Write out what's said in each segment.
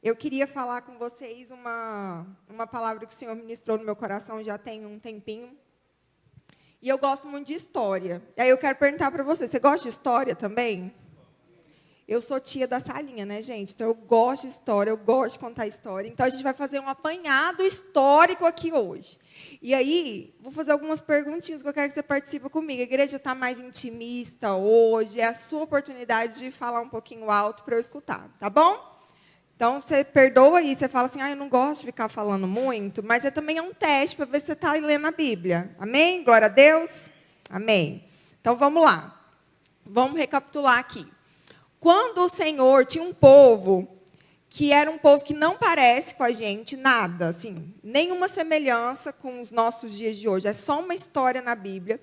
Eu queria falar com vocês uma palavra que o Senhor ministrou no meu coração já tem um tempinho. E eu gosto muito de história. E aí eu quero perguntar para você gosta de história também? Eu sou tia da salinha, né, gente? Então, eu gosto de história, eu gosto de contar história. Então, a gente vai fazer um apanhado histórico aqui hoje. E aí, vou fazer algumas perguntinhas que eu quero que você participe comigo. A igreja está mais intimista hoje, é a sua oportunidade de falar um pouquinho alto para eu escutar, tá bom? Então, você perdoa aí, você fala assim, eu não gosto de ficar falando muito, mas também é um teste para ver se você está lendo a Bíblia. Amém? Glória a Deus? Amém. Então, vamos lá. Vamos recapitular aqui. Quando o Senhor tinha um povo, que era um povo que não parece com a gente, nada, assim, nenhuma semelhança com os nossos dias de hoje, é só uma história na Bíblia,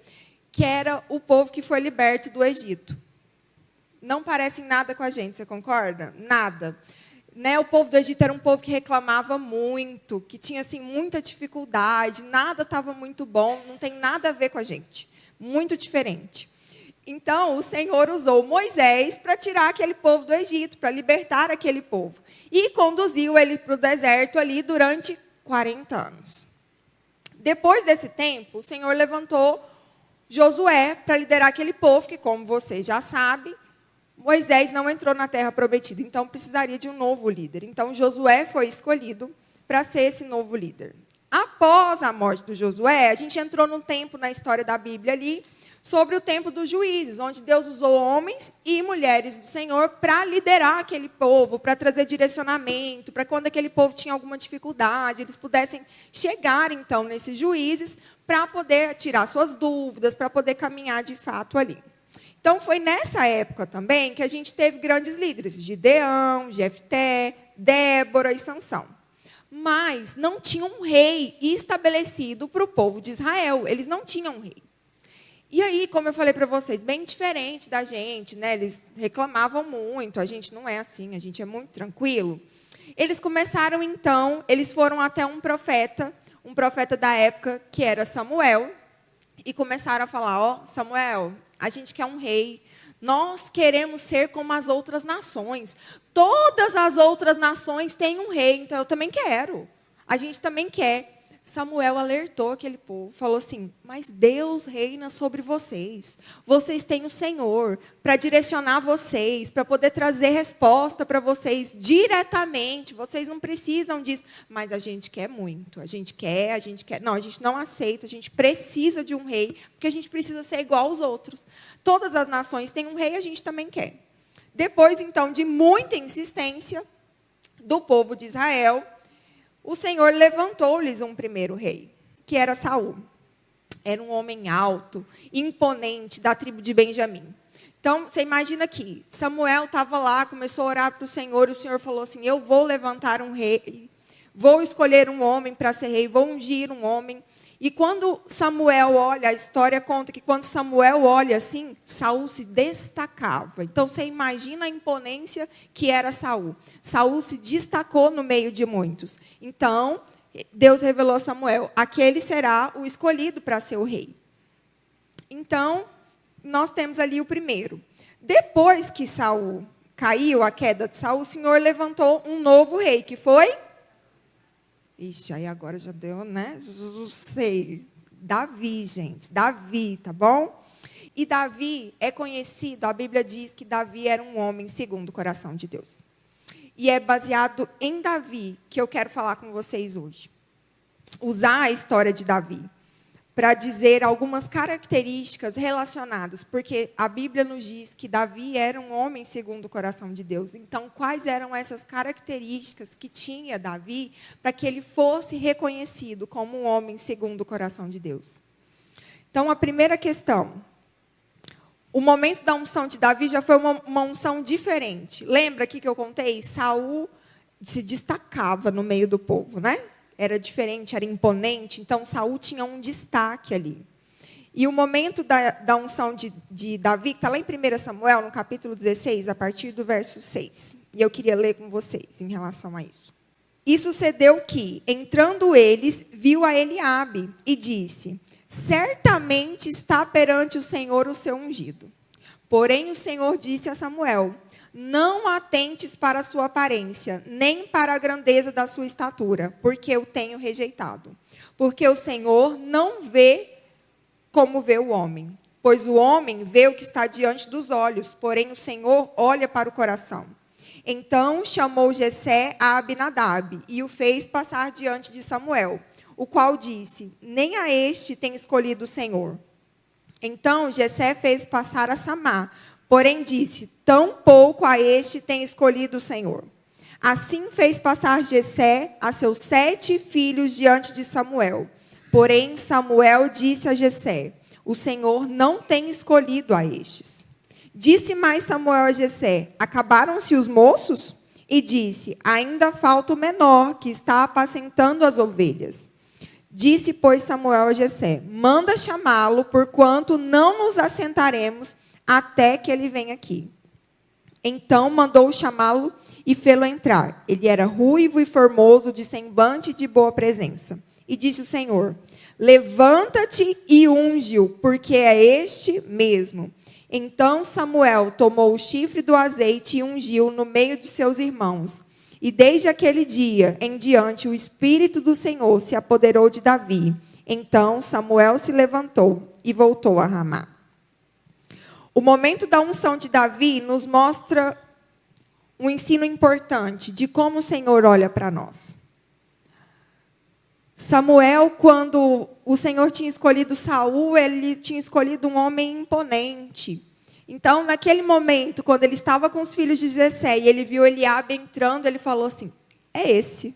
que era o povo que foi liberto do Egito. Não parece em nada com a gente, você concorda? Nada. Né, o povo do Egito era um povo que reclamava muito, que tinha assim, muita dificuldade, nada estava muito bom, não tem nada a ver com a gente. Muito diferente. Então, o Senhor usou Moisés para tirar aquele povo do Egito, para libertar aquele povo. E conduziu ele para o deserto ali durante 40 anos. Depois desse tempo, o Senhor levantou Josué para liderar aquele povo, que, como vocês já sabem, Moisés não entrou na terra prometida, então precisaria de um novo líder. Então, Josué foi escolhido para ser esse novo líder. Após a morte do Josué, a gente entrou num tempo na história da Bíblia ali, sobre o tempo dos juízes, onde Deus usou homens e mulheres do Senhor para liderar aquele povo, para trazer direcionamento, para quando aquele povo tinha alguma dificuldade, eles pudessem chegar, então, nesses juízes, para poder tirar suas dúvidas, para poder caminhar de fato ali. Então, foi nessa época também que a gente teve grandes líderes, Gideão, Jefté, Débora e Sansão. Mas não tinha um rei estabelecido para o povo de Israel, eles não tinham um rei. E aí, como eu falei para vocês, bem diferente da gente, né? Eles reclamavam muito, a gente não é assim, a gente é muito tranquilo. Eles começaram, então, eles foram até um profeta da época, que era Samuel, e começaram a falar, Samuel, a gente quer um rei, nós queremos ser como as outras nações. Todas as outras nações têm um rei, então eu também quero. A gente também quer. Samuel alertou aquele povo, falou assim, mas Deus reina sobre vocês. Vocês têm o Senhor para direcionar vocês, para poder trazer resposta para vocês diretamente. Vocês não precisam disso. Mas a gente quer muito, a gente quer. Não, a gente não aceita, a gente precisa de um rei, porque a gente precisa ser igual aos outros. Todas as nações têm um rei, a gente também quer. Depois, então, de muita insistência do povo de Israel, o Senhor levantou-lhes um primeiro rei, que era Saul. Era um homem alto, imponente, da tribo de Benjamim. Então, você imagina aqui, Samuel estava lá, começou a orar para o Senhor, e o Senhor falou assim, eu vou levantar um rei, vou escolher um homem para ser rei, vou ungir um homem. E quando Samuel olha, a história conta que quando Samuel olha assim, Saul se destacava. Então, você imagina a imponência que era Saul. Saul se destacou no meio de muitos. Então, Deus revelou a Samuel, aquele será o escolhido para ser o rei. Então, nós temos ali o primeiro. Depois que Saul caiu, a queda de Saul, o Senhor levantou um novo rei, que foi... Ixi, aí agora já deu, né? Sei. Davi, gente. Davi, tá bom? E Davi é conhecido, a Bíblia diz que Davi era um homem segundo o coração de Deus. E é baseado em Davi que eu quero falar com vocês hoje. Usar a história de Davi para dizer algumas características relacionadas, porque a Bíblia nos diz que Davi era um homem segundo o coração de Deus. Então, quais eram essas características que tinha Davi para que ele fosse reconhecido como um homem segundo o coração de Deus? Então, a primeira questão, o momento da unção de Davi já foi uma unção diferente. Lembra aqui que eu contei? Saul se destacava no meio do povo, né? Era diferente, era imponente, então Saul tinha um destaque ali. E o momento da unção de Davi, que está lá em 1 Samuel, no capítulo 16, a partir do verso 6. E eu queria ler com vocês em relação a isso. E sucedeu que, entrando eles, viu a Eliabe e disse, certamente está perante o Senhor o seu ungido. Porém o Senhor disse a Samuel, não atentes para a sua aparência, nem para a grandeza da sua estatura, porque eu tenho rejeitado. Porque o Senhor não vê como vê o homem, pois o homem vê o que está diante dos olhos, porém o Senhor olha para o coração. Então chamou Jessé a Abinadab e o fez passar diante de Samuel, o qual disse: nem a este tem escolhido o Senhor. Então Jessé fez passar a Samá, porém disse: tampouco a este tem escolhido o Senhor. Assim fez passar Jessé a seus 7 filhos diante de Samuel. Porém Samuel disse a Jessé: o Senhor não tem escolhido a estes. Disse mais Samuel a Jessé: acabaram-se os moços? E disse: ainda falta o menor, que está apacentando as ovelhas. Disse, pois, Samuel a Jessé: manda chamá-lo, porquanto não nos assentaremos até que ele venha aqui. Então mandou chamá-lo e fê-lo entrar. Ele era ruivo e formoso, de semblante e de boa presença. E disse o Senhor: levanta-te e unge-o, porque é este mesmo. Então Samuel tomou o chifre do azeite e ungiu no meio de seus irmãos. E desde aquele dia em diante o Espírito do Senhor se apoderou de Davi. Então Samuel se levantou e voltou a Ramá. O momento da unção de Davi nos mostra um ensino importante de como o Senhor olha para nós. Samuel, quando o Senhor tinha escolhido Saul, ele tinha escolhido um homem imponente. Então, naquele momento, quando ele estava com os filhos de Jessé e ele viu Eliabe entrando, ele falou assim: é esse.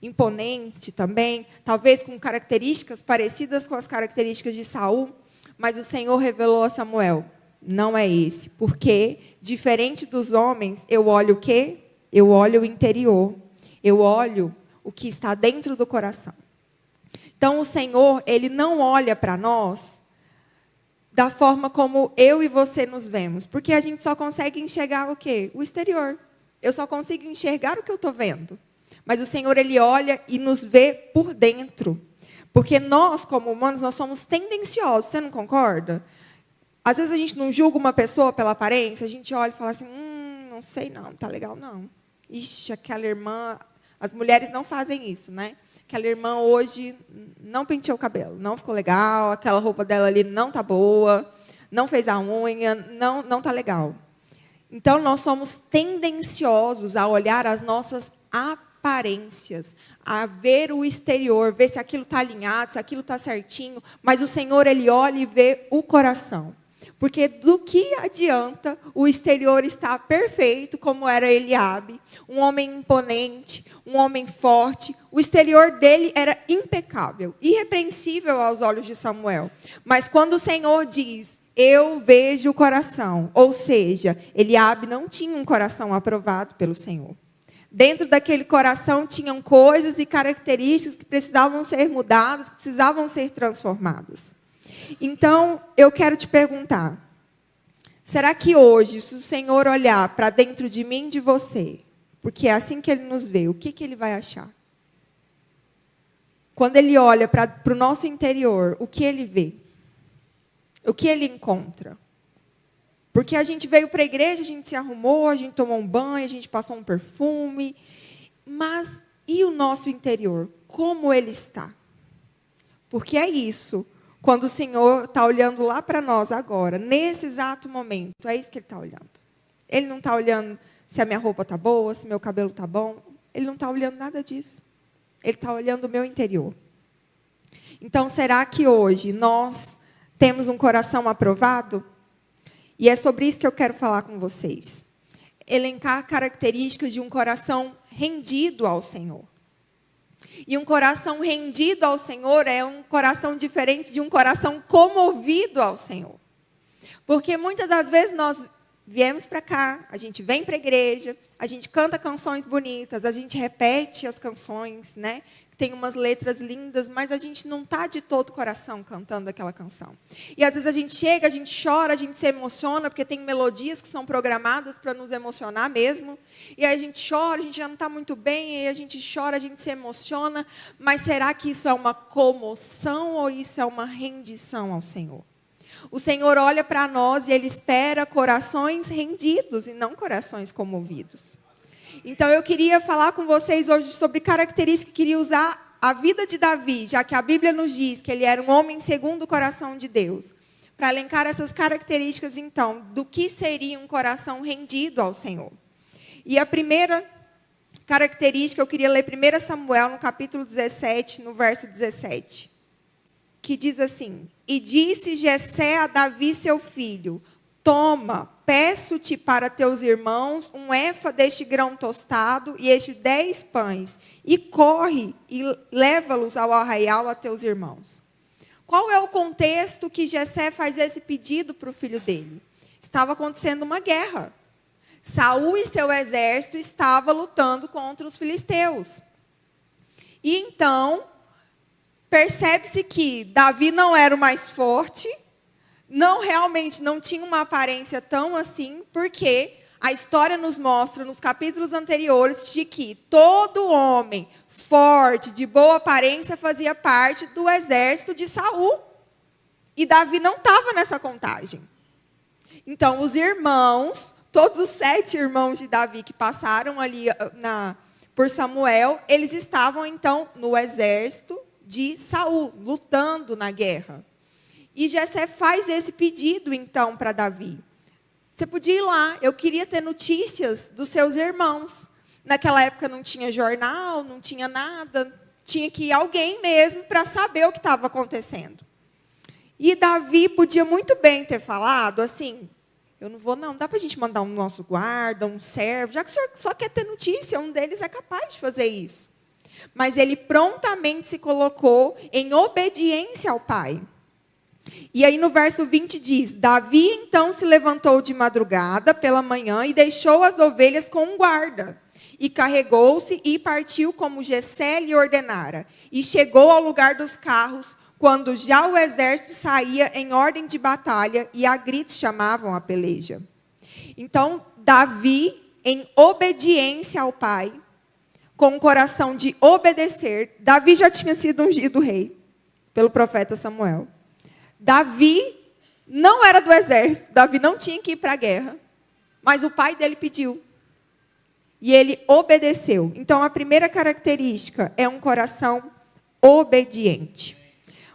Imponente também, talvez com características parecidas com as características de Saul, mas o Senhor revelou a Samuel: não é esse, porque, diferente dos homens, eu olho o quê? Eu olho o interior, eu olho o que está dentro do coração. Então, o Senhor, Ele não olha para nós da forma como eu e você nos vemos. Porque a gente só consegue enxergar o quê? O exterior. Eu só consigo enxergar o que eu estou vendo. Mas o Senhor, Ele olha e nos vê por dentro. Porque nós, como humanos, nós somos tendenciosos. Você não concorda? Às vezes a gente não julga uma pessoa pela aparência. A gente olha e fala assim: não sei não, tá legal não. Ixi, aquela irmã... As mulheres não fazem isso, né? Aquela irmã hoje não penteou o cabelo, não ficou legal, aquela roupa dela ali não está boa, não fez a unha, não está legal. Então, nós somos tendenciosos a olhar as nossas aparências, a ver o exterior, ver se aquilo está alinhado, se aquilo está certinho, mas o Senhor, Ele olha e vê o coração. Porque do que adianta o exterior estar perfeito, como era Eliabe, um homem imponente, um homem forte, o exterior dele era impecável, irrepreensível aos olhos de Samuel. Mas quando o Senhor diz: eu vejo o coração, ou seja, Eliabe não tinha um coração aprovado pelo Senhor. Dentro daquele coração tinham coisas e características que precisavam ser mudadas, que precisavam ser transformadas. Então, eu quero te perguntar: será que hoje, se o Senhor olhar para dentro de mim e de você, porque é assim que Ele nos vê, o que Ele vai achar? Quando Ele olha para o nosso interior, o que Ele vê? O que Ele encontra? Porque a gente veio para a igreja, a gente se arrumou, a gente tomou um banho, a gente passou um perfume, mas e o nosso interior? Como ele está? Porque é isso. Quando o Senhor está olhando lá para nós agora, nesse exato momento, é isso que Ele está olhando. Ele não está olhando se a minha roupa está boa, se meu cabelo está bom. Ele não está olhando nada disso. Ele está olhando o meu interior. Então, será que hoje nós temos um coração aprovado? E é sobre isso que eu quero falar com vocês. Elencar características de um coração rendido ao Senhor. E um coração rendido ao Senhor é um coração diferente de um coração comovido ao Senhor. Porque muitas das vezes nós viemos para cá, a gente vem para a igreja, a gente canta canções bonitas, a gente repete as canções, né? Tem umas letras lindas, mas a gente não está de todo o coração cantando aquela canção. E às vezes a gente chega, a gente chora, a gente se emociona, porque tem melodias que são programadas para nos emocionar mesmo. E aí a gente chora, a gente já não está muito bem, e aí a gente chora, a gente se emociona. Mas será que isso é uma comoção ou isso é uma rendição ao Senhor? O Senhor olha para nós e Ele espera corações rendidos e não corações comovidos. Então, eu queria falar com vocês hoje sobre características que queria usar a vida de Davi, já que a Bíblia nos diz que ele era um homem segundo o coração de Deus. Para elencar essas características, então, do que seria um coração rendido ao Senhor. E a primeira característica, eu queria ler 1 Samuel, no capítulo 17, no verso 17. Que diz assim: E disse Jessé a Davi, seu filho, toma, peço-te para teus irmãos um éfa deste grão tostado e estes 10 pães, e corre e leva-los ao arraial a teus irmãos. Qual é o contexto que Jessé faz esse pedido para o filho dele? Estava acontecendo uma guerra. Saul e seu exército estavam lutando contra os filisteus. E então, percebe-se que Davi não era o mais forte, realmente não tinha uma aparência tão assim, porque a história nos mostra, nos capítulos anteriores, de que todo homem forte, de boa aparência, fazia parte do exército de Saul. E Davi não estava nessa contagem. Então, os irmãos, todos os 7 irmãos de Davi que passaram ali por Samuel, eles estavam, então, no exército de Saul, lutando na guerra. E Jessé faz esse pedido, então, para Davi. Você podia ir lá, eu queria ter notícias dos seus irmãos. Naquela época não tinha jornal, não tinha nada, tinha que ir alguém mesmo para saber o que estava acontecendo. E Davi podia muito bem ter falado assim: eu não vou não, dá para a gente mandar um nosso guarda, um servo, já que o senhor só quer ter notícia, um deles é capaz de fazer isso. Mas ele prontamente se colocou em obediência ao pai. E aí no verso 20 diz: Davi então se levantou de madrugada pela manhã e deixou as ovelhas com um guarda. E carregou-se e partiu como Jessé lhe ordenara. E chegou ao lugar dos carros, quando já o exército saía em ordem de batalha, e a gritos chamavam a peleja. Então, Davi, em obediência ao pai, com o coração de obedecer, Davi já tinha sido ungido rei pelo profeta Samuel. Davi não era do exército, Davi não tinha que ir para a guerra, mas o pai dele pediu. E ele obedeceu. Então, a primeira característica é um coração obediente.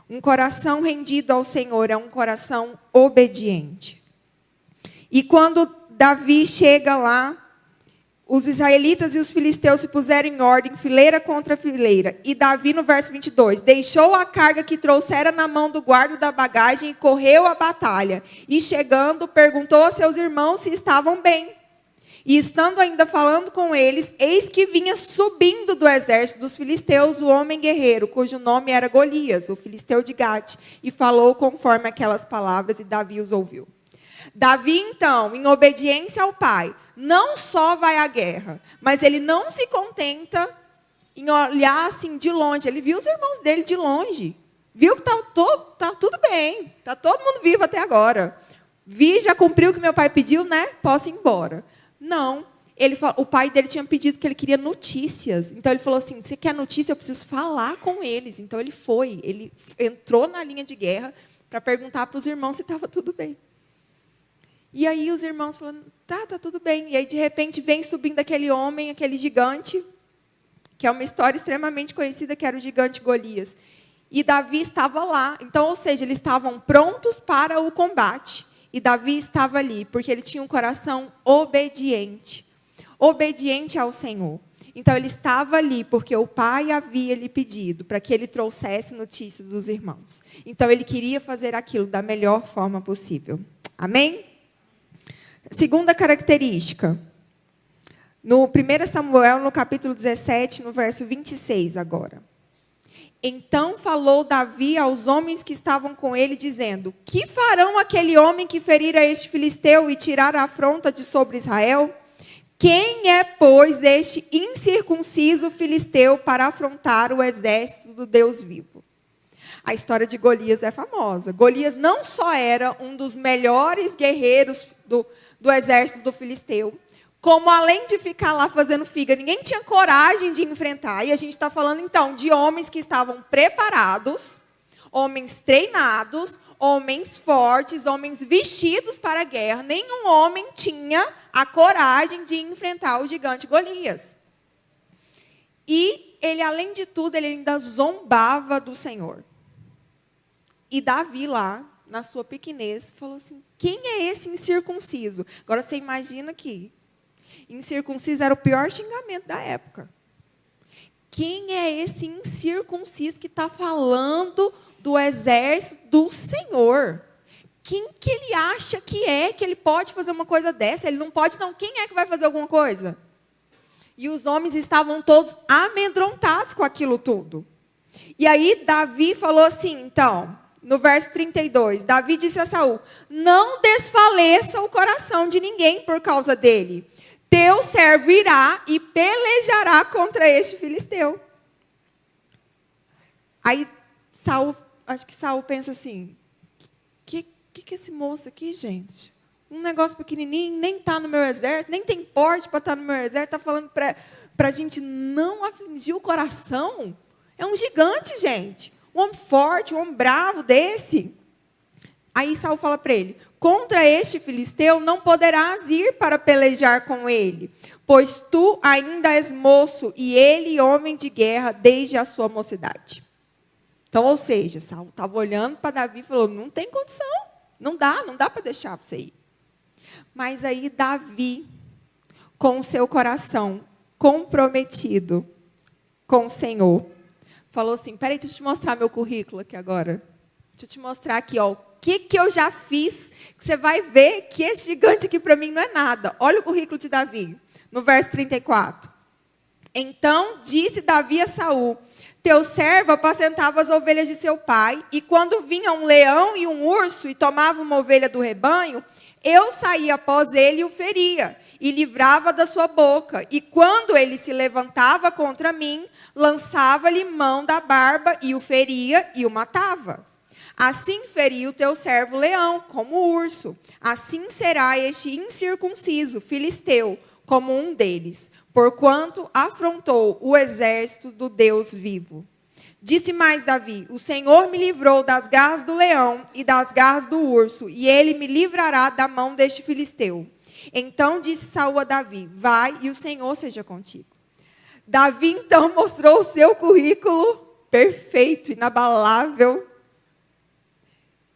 Um coração rendido ao Senhor é um coração obediente. E quando Davi chega lá, os israelitas e os filisteus se puseram em ordem, fileira contra fileira. E Davi, no verso 22, deixou a carga que trouxera na mão do guarda da bagagem e correu à batalha. E chegando, perguntou a seus irmãos se estavam bem. E estando ainda falando com eles, eis que vinha subindo do exército dos filisteus o homem guerreiro, cujo nome era Golias, o filisteu de Gate, e falou conforme aquelas palavras, e Davi os ouviu. Davi, então, em obediência ao pai, não só vai à guerra, mas ele não se contenta em olhar assim de longe. Ele viu os irmãos dele de longe, viu que tá tudo bem, está todo mundo vivo até agora. Já cumpriu o que meu pai pediu, né? Posso ir embora. Não, o pai dele tinha pedido que ele queria notícias. Então, ele falou assim, se quer notícia, eu preciso falar com eles. Então, ele entrou na linha de guerra para perguntar para os irmãos se estava tudo bem. E aí, os irmãos falaram, tá tudo bem. E aí, de repente, vem subindo aquele homem, aquele gigante, que é uma história extremamente conhecida, que era o gigante Golias. E Davi estava lá. Então, ou seja, eles estavam prontos para o combate. E Davi estava ali, porque ele tinha um coração obediente. Obediente ao Senhor. Então, ele estava ali, porque o pai havia lhe pedido para que ele trouxesse notícias dos irmãos. Então, ele queria fazer aquilo da melhor forma possível. Amém? Segunda característica. No 1 Samuel, no capítulo 17, no verso 26 agora. Então falou Davi aos homens que estavam com ele, dizendo: que farão aquele homem que ferir a este filisteu e tirar a afronta de sobre Israel? Quem é, pois, este incircunciso filisteu para afrontar o exército do Deus vivo? A história de Golias é famosa. Golias não só era um dos melhores guerreiros do exército do filisteu, como além de ficar lá fazendo figa, ninguém tinha coragem de enfrentar. E a gente está falando, então, de homens que estavam preparados, homens treinados, homens fortes, homens vestidos para a guerra. Nenhum homem tinha a coragem de enfrentar o gigante Golias. E ele, além de tudo, ele ainda zombava do Senhor. E Davi lá, na sua pequenez, falou assim, quem é esse incircunciso? Agora você imagina que incircunciso era o pior xingamento da época. Quem é esse incircunciso que está falando do exército do Senhor? Quem que ele acha que ele pode fazer uma coisa dessa? Ele não pode, não. Quem é que vai fazer alguma coisa? E os homens estavam todos amedrontados com aquilo tudo. E aí Davi falou assim, então, no verso 32, Davi disse a Saul, não desfaleça o coração de ninguém por causa dele. Teu servo irá e pelejará contra este filisteu. Aí acho que Saul pensa assim, que esse moço aqui, gente? Um negócio pequenininho, nem está no meu exército, nem tem porte para estar no meu exército, está falando para a gente não afligir o coração? É um gigante, gente. Um homem forte, um homem bravo desse. Aí Saul fala para ele, contra este filisteu não poderás ir para pelejar com ele, pois tu ainda és moço e ele homem de guerra desde a sua mocidade. Então, ou seja, Saul estava olhando para Davi e falou, não tem condição, não dá para deixar você ir. Mas aí Davi, com o seu coração comprometido com o Senhor, falou assim, peraí, deixa eu te mostrar meu currículo aqui agora. Deixa eu te mostrar aqui, ó, o que eu já fiz, que você vai ver que esse gigante aqui para mim não é nada. Olha o currículo de Davi, no verso 34. Então disse Davi a Saul, teu servo apacentava as ovelhas de seu pai, e quando vinha um leão e um urso e tomava uma ovelha do rebanho, eu saía após ele e o feria, e livrava da sua boca. E quando ele se levantava contra mim, lançava-lhe mão da barba, e o feria e o matava. Assim feria o teu servo leão, como o urso. Assim será este incircunciso, filisteu, como um deles, porquanto afrontou o exército do Deus vivo. Disse mais Davi, o Senhor me livrou das garras do leão e das garras do urso, e ele me livrará da mão deste filisteu. Então disse Saul a Davi, vai e o Senhor seja contigo. Davi então mostrou o seu currículo perfeito, inabalável,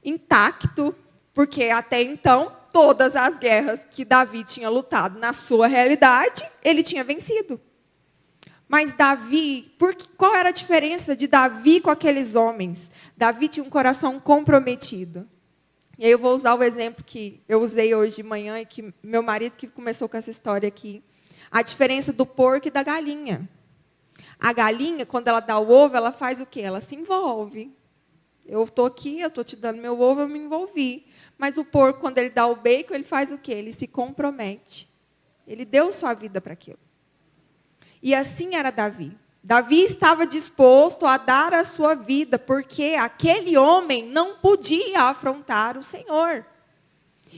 intacto, porque até então, todas as guerras que Davi tinha lutado na sua realidade, ele tinha vencido. Mas Davi, qual era a diferença de Davi com aqueles homens? Davi tinha um coração comprometido. E aí eu vou usar o exemplo que eu usei hoje de manhã, e que meu marido que começou com essa história aqui. A diferença do porco e da galinha. A galinha, quando ela dá o ovo, ela faz o quê? Ela se envolve. Eu estou aqui, eu estou te dando meu ovo, eu me envolvi. Mas o porco, quando ele dá o bacon, ele faz o quê? Ele se compromete. Ele deu sua vida para aquilo. E assim era Davi. Davi estava disposto a dar a sua vida, porque aquele homem não podia afrontar o Senhor.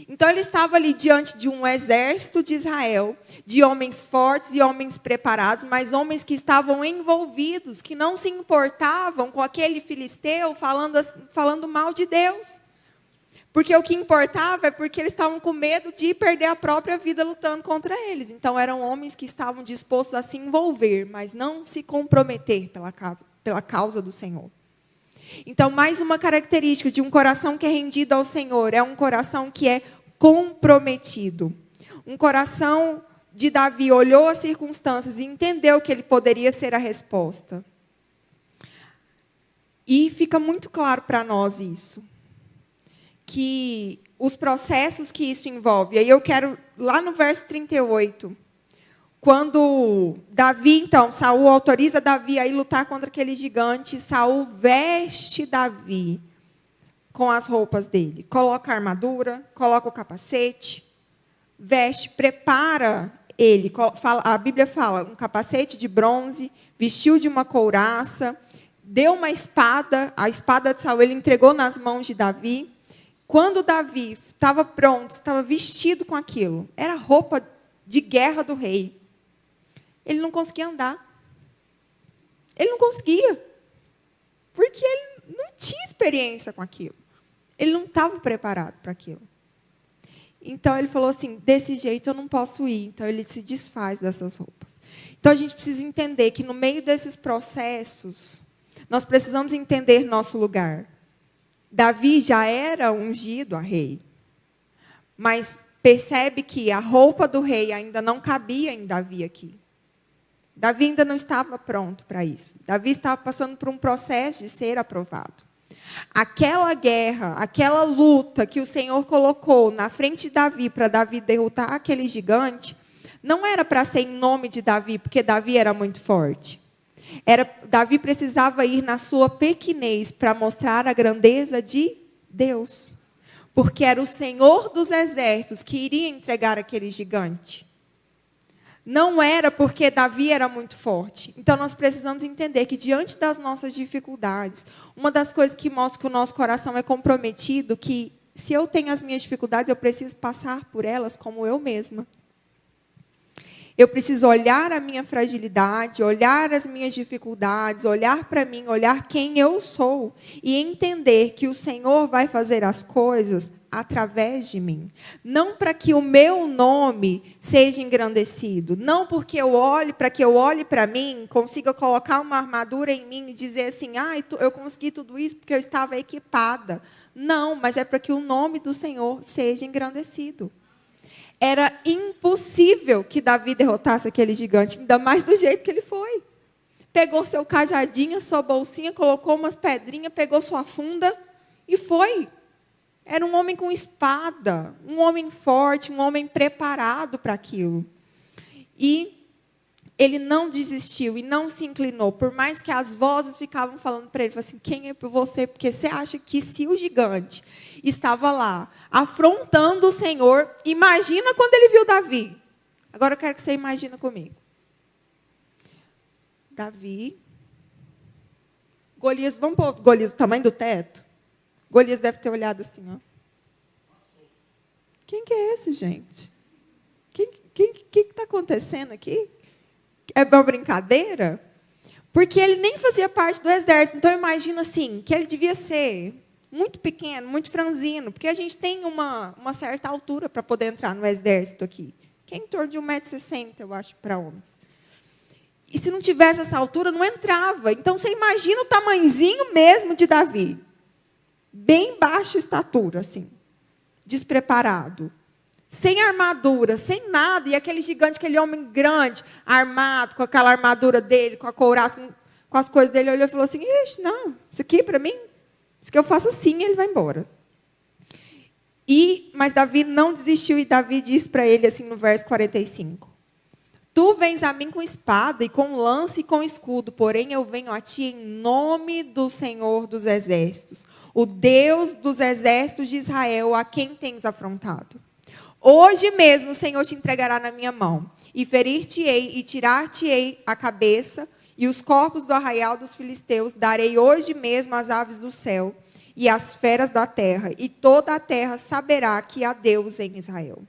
Então ele estava ali diante de um exército de Israel, de homens fortes e homens preparados, mas homens que estavam envolvidos, que não se importavam com aquele filisteu falando mal de Deus. Porque o que importava é porque eles estavam com medo de perder a própria vida lutando contra eles. Então eram homens que estavam dispostos a se envolver, mas não se comprometer pela causa do Senhor. Então, mais uma característica de um coração que é rendido ao Senhor, é um coração que é comprometido. Um coração de Davi olhou as circunstâncias e entendeu que ele poderia ser a resposta. E fica muito claro para nós isso. Que os processos que isso envolve. Aí eu quero, lá no verso 38, quando Davi, então, Saul autoriza Davi a ir lutar contra aquele gigante, Saul veste Davi com as roupas dele. Coloca a armadura, coloca o capacete, veste, prepara ele. A Bíblia fala, um capacete de bronze, vestiu de uma couraça, deu uma espada, a espada de Saul ele entregou nas mãos de Davi. Quando Davi estava pronto, estava vestido com aquilo, era a roupa de guerra do rei, ele não conseguia andar. Ele não conseguia. Porque ele não tinha experiência com aquilo. Ele não estava preparado para aquilo. Então, ele falou assim, desse jeito eu não posso ir. Então, ele se desfaz dessas roupas. Então, a gente precisa entender que, no meio desses processos, nós precisamos entender nosso lugar. Davi já era ungido a rei. Mas percebe que a roupa do rei ainda não cabia em Davi aqui. Davi ainda não estava pronto para isso. Davi estava passando por um processo de ser aprovado. Aquela guerra, aquela luta que o Senhor colocou na frente de Davi, para Davi derrotar aquele gigante, não era para ser em nome de Davi, porque Davi era muito forte. Davi precisava ir na sua pequenez para mostrar a grandeza de Deus. Porque era o Senhor dos exércitos que iria entregar aquele gigante. Não era porque Davi era muito forte. Então, nós precisamos entender que, diante das nossas dificuldades, uma das coisas que mostra que o nosso coração é comprometido, que se eu tenho as minhas dificuldades, eu preciso passar por elas como eu mesma. Eu preciso olhar a minha fragilidade, olhar as minhas dificuldades, olhar para mim, olhar quem eu sou e entender que o Senhor vai fazer as coisas através de mim. Não para que o meu nome seja engrandecido, não porque eu olhe para mim, consiga colocar uma armadura em mim e dizer assim, eu consegui tudo isso porque eu estava equipada. Não, mas é para que o nome do Senhor seja engrandecido. Era impossível que Davi derrotasse aquele gigante, ainda mais do jeito que ele foi. Pegou seu cajadinho, sua bolsinha, colocou umas pedrinhas, pegou sua funda e foi. Era um homem com espada, um homem forte, um homem preparado para aquilo. E ele não desistiu e não se inclinou, por mais que as vozes ficavam falando para ele, assim, quem é por você? Porque você acha que se o gigante estava lá, afrontando o Senhor, imagina quando ele viu Davi. Agora eu quero que você imagine comigo. Davi, Golias, vamos pôr Golias do tamanho do teto? Golias deve ter olhado assim, ó. Quem que é esse, gente? Que está acontecendo aqui? É uma brincadeira? Porque ele nem fazia parte do exército. Então, eu imagino assim, que ele devia ser muito pequeno, muito franzino, porque a gente tem uma certa altura para poder entrar no exército aqui, que é em torno de 1,60 m, eu acho, para homens. E se não tivesse essa altura, não entrava. Então, você imagina o tamanhozinho mesmo de Davi. Bem baixa estatura, assim, despreparado. Sem armadura, sem nada. E aquele gigante, aquele homem grande, armado, com aquela armadura dele, com a couraça, com as coisas dele, olhou e falou assim, ixi, não, isso aqui para mim, isso que eu faço assim, ele vai embora. Mas Davi não desistiu, e Davi diz para ele, assim, no verso 45, tu vens a mim com espada, e com lança e com escudo, porém eu venho a ti em nome do Senhor dos exércitos, o Deus dos exércitos de Israel, a quem tens afrontado. Hoje mesmo o Senhor te entregará na minha mão, e ferir-te-ei, e tirar-te-ei a cabeça, e os corpos do arraial dos filisteus darei hoje mesmo às aves do céu, e às feras da terra, e toda a terra saberá que há Deus em Israel.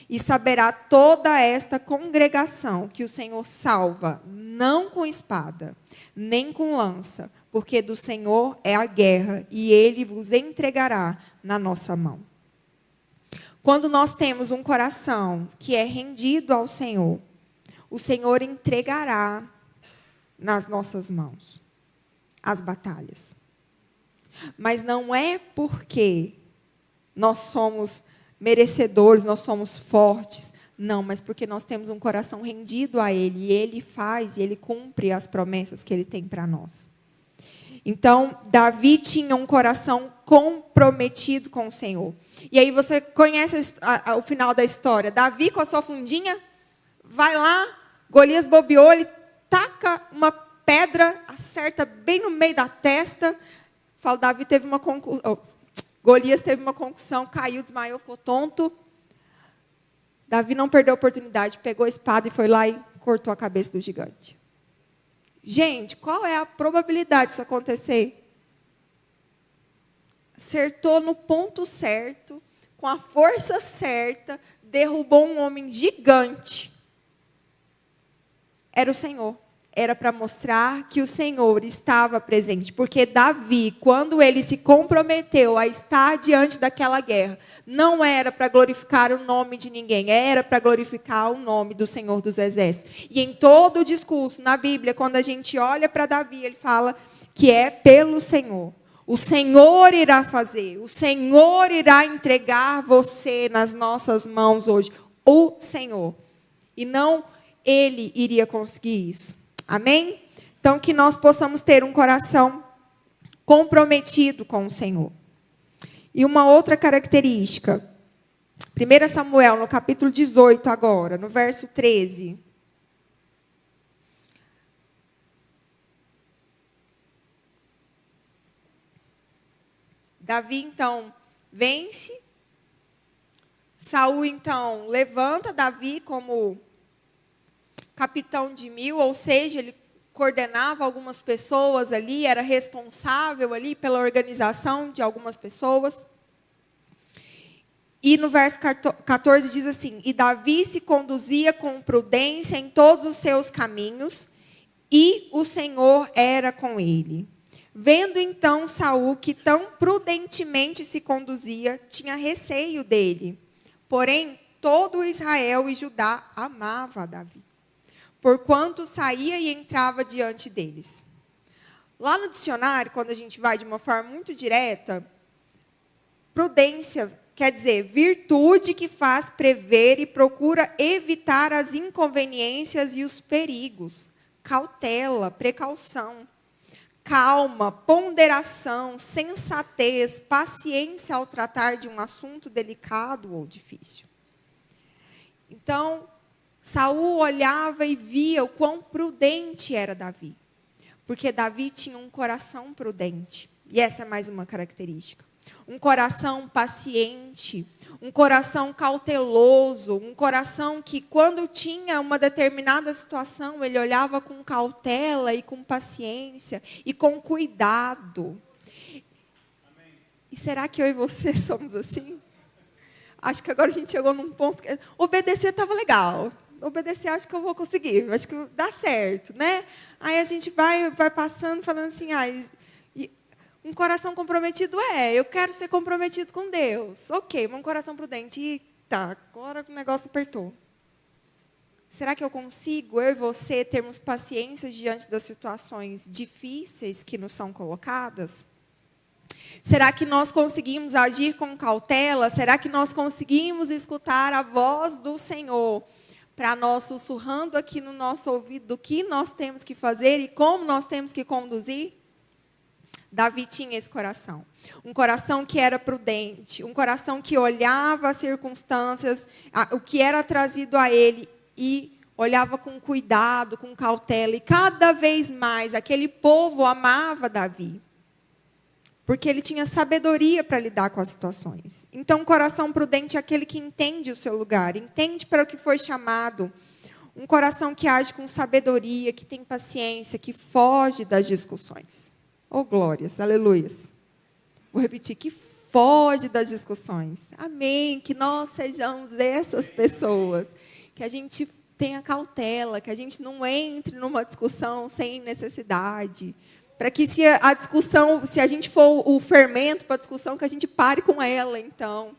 E saberá toda esta congregação que o Senhor salva, não com espada, nem com lança, porque do Senhor é a guerra, e Ele vos entregará na nossa mão. Quando nós temos um coração que é rendido ao Senhor, o Senhor entregará nas nossas mãos as batalhas. Mas não é porque nós somos merecedores, nós somos fortes. Não, mas porque nós temos um coração rendido a Ele. E Ele faz e Ele cumpre as promessas que Ele tem para nós. Então, Davi tinha um coração comprometido com o Senhor. E aí você conhece o final da história. Davi, com a sua fundinha, vai lá, Golias bobeou, ele taca uma pedra, acerta bem no meio da testa. Fala, Davi teve uma concussão. Golias teve uma concussão, caiu, desmaiou, ficou tonto. Davi não perdeu a oportunidade, pegou a espada e foi lá e cortou a cabeça do gigante. Gente, qual é a probabilidade disso acontecer? Acertou no ponto certo, com a força certa, derrubou um homem gigante. Era o Senhor. era para mostrar que o Senhor estava presente. Porque Davi, quando ele se comprometeu a estar diante daquela guerra, não era para glorificar o nome de ninguém, era para glorificar o nome do Senhor dos Exércitos. E em todo o discurso, na Bíblia, quando a gente olha para Davi, ele fala que é pelo Senhor. O Senhor irá fazer, o Senhor irá entregar você nas nossas mãos hoje. O Senhor. E não ele iria conseguir isso. Amém? Então, que nós possamos ter um coração comprometido com o Senhor. E uma outra característica. 1 Samuel, no capítulo 18 agora, no verso 13. Davi, então, vence. Saul, então, levanta Davi como capitão de 1000, ou seja, ele coordenava algumas pessoas ali, era responsável ali pela organização de algumas pessoas. E no verso 14 diz assim: e Davi se conduzia com prudência em todos os seus caminhos, e o Senhor era com ele. Vendo então Saul que tão prudentemente se conduzia, tinha receio dele. Porém, todo Israel e Judá amava Davi, porquanto saía e entrava diante deles. Lá no dicionário, quando a gente vai de uma forma muito direta, prudência quer dizer virtude que faz prever e procura evitar as inconveniências e os perigos. Cautela, precaução, calma, ponderação, sensatez, paciência ao tratar de um assunto delicado ou difícil. Então, Saul olhava e via o quão prudente era Davi. Porque Davi tinha um coração prudente. E essa é mais uma característica. Um coração paciente, um coração cauteloso, um coração que, quando tinha uma determinada situação, ele olhava com cautela e com paciência e com cuidado. Amém. E será que eu e você somos assim? Acho que agora a gente chegou num ponto que obedecer estava legal. Obedecer, acho que eu vou conseguir, acho que dá certo, né? Aí a gente vai passando, falando assim, um coração comprometido eu quero ser comprometido com Deus. Ok, um coração prudente. Eita, agora o negócio apertou. Será que eu consigo, eu e você, termos paciência diante das situações difíceis que nos são colocadas? Será que nós conseguimos agir com cautela? Será que nós conseguimos escutar a voz do Senhor para nós sussurrando aqui no nosso ouvido do que nós temos que fazer e como nós temos que conduzir? Davi tinha esse coração. Um coração que era prudente, um coração que olhava as circunstâncias, o que era trazido a ele e olhava com cuidado, com cautela. E cada vez mais aquele povo amava Davi, porque ele tinha sabedoria para lidar com as situações. Então, um coração prudente é aquele que entende o seu lugar, entende para o que foi chamado. Um coração que age com sabedoria, que tem paciência, que foge das discussões. Oh, glórias, aleluias. Vou repetir, que foge das discussões. Amém, que nós sejamos essas pessoas. Que a gente tenha cautela, que a gente não entre numa discussão sem necessidade. Para que se a discussão, se a gente for o fermento para a discussão, que a gente pare com ela, então.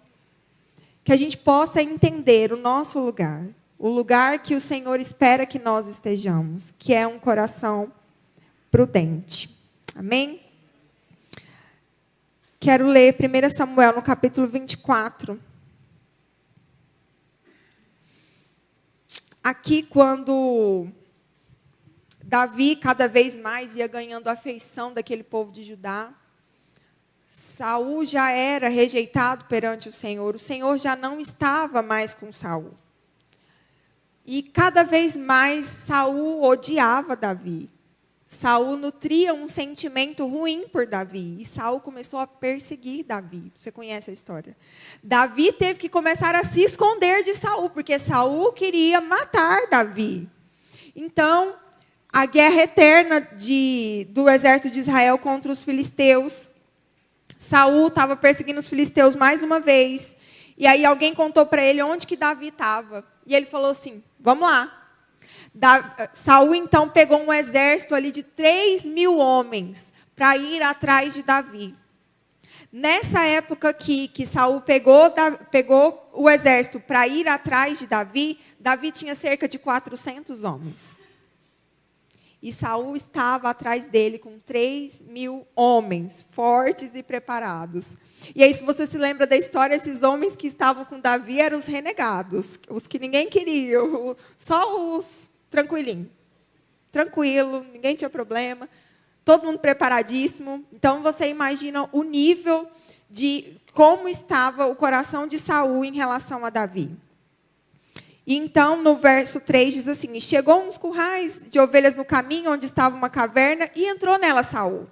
Que a gente possa entender o nosso lugar. O lugar que o Senhor espera que nós estejamos. Que é um coração prudente. Amém? Quero ler 1 Samuel, no capítulo 24. Aqui, quando Davi, cada vez mais, ia ganhando a afeição daquele povo de Judá, Saul já era rejeitado perante o Senhor já não estava mais com Saul. E cada vez mais Saul odiava Davi. Saul nutria um sentimento ruim por Davi. E Saul começou a perseguir Davi. Você conhece a história. Davi teve que começar a se esconder de Saul, porque Saul queria matar Davi. Então, a guerra eterna do exército de Israel contra os filisteus. Saul estava perseguindo os filisteus mais uma vez. E aí alguém contou para ele onde que Davi estava. E ele falou assim, vamos lá. Saul, então, pegou um exército ali de 3.000 homens para ir atrás de Davi. Nessa época que Saul pegou o exército para ir atrás de Davi, Davi tinha cerca de 400 homens. E Saul estava atrás dele com 3.000 homens, fortes e preparados. E aí, se você se lembra da história, esses homens que estavam com Davi eram os renegados, os que ninguém queria, só os tranquilinhos. Tranquilo, ninguém tinha problema, todo mundo preparadíssimo. Então, você imagina o nível de como estava o coração de Saul em relação a Davi. E então, no verso 3, diz assim: e chegou uns currais de ovelhas no caminho, onde estava uma caverna, e entrou nela Saul.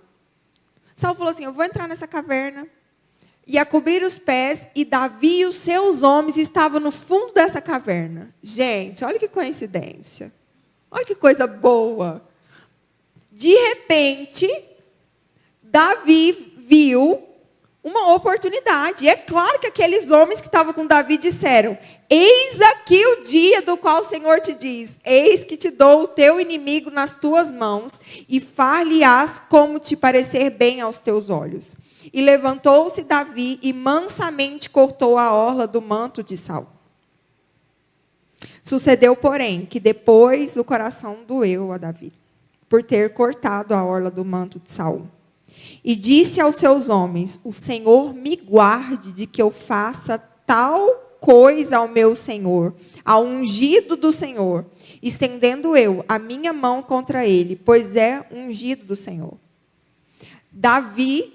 Saul falou assim: eu vou entrar nessa caverna, e a cobrir os pés, e Davi e os seus homens estavam no fundo dessa caverna. Gente, olha que coincidência. Olha que coisa boa. De repente, Davi viu uma oportunidade. E é claro que aqueles homens que estavam com Davi disseram: eis aqui o dia do qual o Senhor te diz: eis que te dou o teu inimigo nas tuas mãos, e far-lhe-ás como te parecer bem aos teus olhos. E levantou-se Davi e mansamente cortou a orla do manto de Saul. Sucedeu, porém, que depois o coração doeu a Davi, por ter cortado a orla do manto de Saul. E disse aos seus homens: o Senhor me guarde de que eu faça tal coisa ao meu Senhor, ao ungido do Senhor, estendendo eu a minha mão contra ele, pois é ungido do Senhor. Davi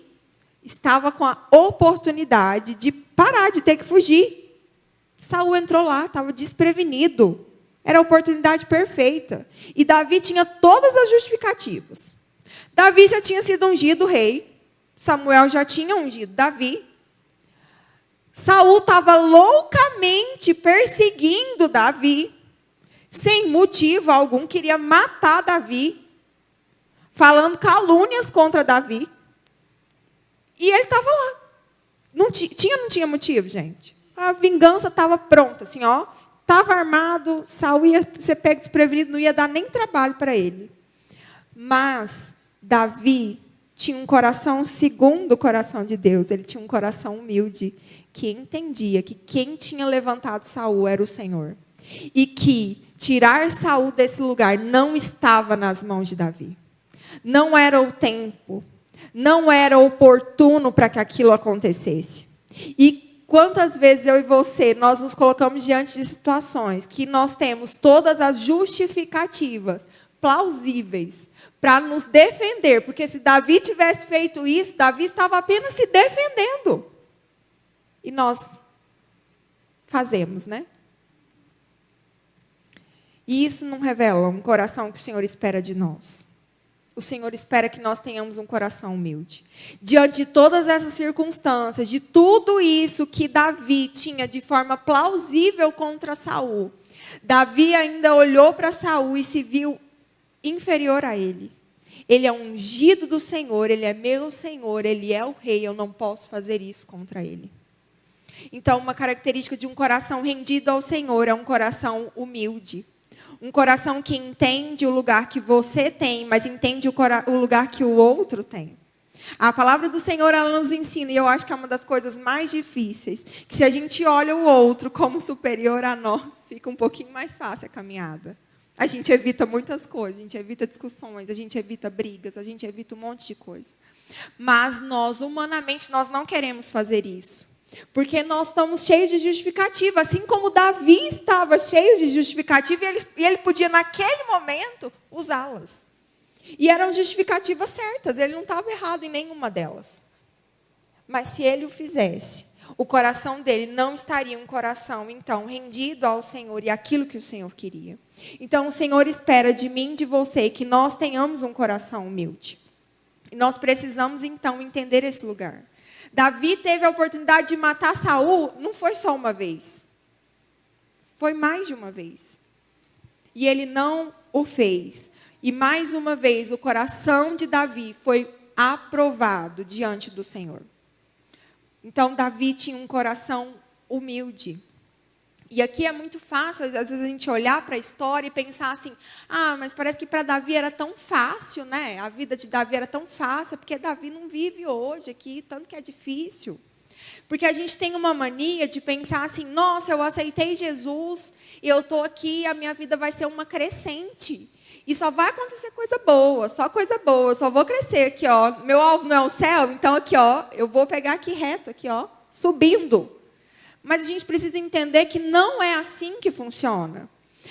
estava com a oportunidade de parar, de ter que fugir. Saul entrou lá, estava desprevenido. Era a oportunidade perfeita. E Davi tinha todas as justificativas. Davi já tinha sido ungido rei. Samuel já tinha ungido Davi. Saul estava loucamente perseguindo Davi, sem motivo algum, queria matar Davi, falando calúnias contra Davi. E ele estava lá. Não tinha motivo, gente. A vingança estava pronta, assim, ó. Estava armado, Saul ia ser pego desprevenido, não ia dar nem trabalho para ele. Mas Davi tinha um coração segundo o coração de Deus. Ele tinha um coração humilde, que entendia que quem tinha levantado Saul era o Senhor. E que tirar Saul desse lugar não estava nas mãos de Davi. Não era o tempo, não era oportuno para que aquilo acontecesse. E quantas vezes eu e você, nós nos colocamos diante de situações que nós temos todas as justificativas plausíveis para nos defender. Porque se Davi tivesse feito isso, Davi estava apenas se defendendo. E nós fazemos, né? E isso não revela um coração que o Senhor espera de nós. O Senhor espera que nós tenhamos um coração humilde. Diante de todas essas circunstâncias, de tudo isso que Davi tinha de forma plausível contra Saul, Davi ainda olhou para Saul e se viu inferior a ele. Ele é ungido do Senhor, ele é meu Senhor, ele é o rei, eu não posso fazer isso contra ele. Então, uma característica de um coração rendido ao Senhor é um coração humilde. Um coração que entende o lugar que você tem, mas entende o lugar que o outro tem. A palavra do Senhor, ela nos ensina, e eu acho que é uma das coisas mais difíceis, que se a gente olha o outro como superior a nós, fica um pouquinho mais fácil a caminhada. A gente evita muitas coisas, a gente evita discussões, a gente evita brigas, a gente evita um monte de coisa. Mas nós, humanamente, nós não queremos fazer isso. Porque nós estamos cheios de justificativa, assim como Davi estava cheio de justificativa, e ele podia, naquele momento, usá-las. E eram justificativas certas, ele não estava errado em nenhuma delas. Mas se ele o fizesse, o coração dele não estaria um coração, então, rendido ao Senhor e aquilo que o Senhor queria. Então, o Senhor espera de mim e de você que nós tenhamos um coração humilde. E nós precisamos, então, entender esse lugar. Davi teve a oportunidade de matar Saul, não foi só uma vez. Foi mais de uma vez. E ele não o fez. E mais uma vez, o coração de Davi foi aprovado diante do Senhor. Então, Davi tinha um coração humilde. E aqui é muito fácil, às vezes, a gente olhar para a história e pensar assim, mas parece que para Davi era tão fácil, né? A vida de Davi era tão fácil, porque Davi não vive hoje aqui, tanto que é difícil. Porque a gente tem uma mania de pensar assim, nossa, eu aceitei Jesus, e eu estou aqui, a minha vida vai ser uma crescente. E só vai acontecer coisa boa, só vou crescer aqui, ó. Meu alvo não é o céu, então aqui, ó, eu vou pegar aqui reto, aqui, ó, subindo. Mas a gente precisa entender que não é assim que funciona.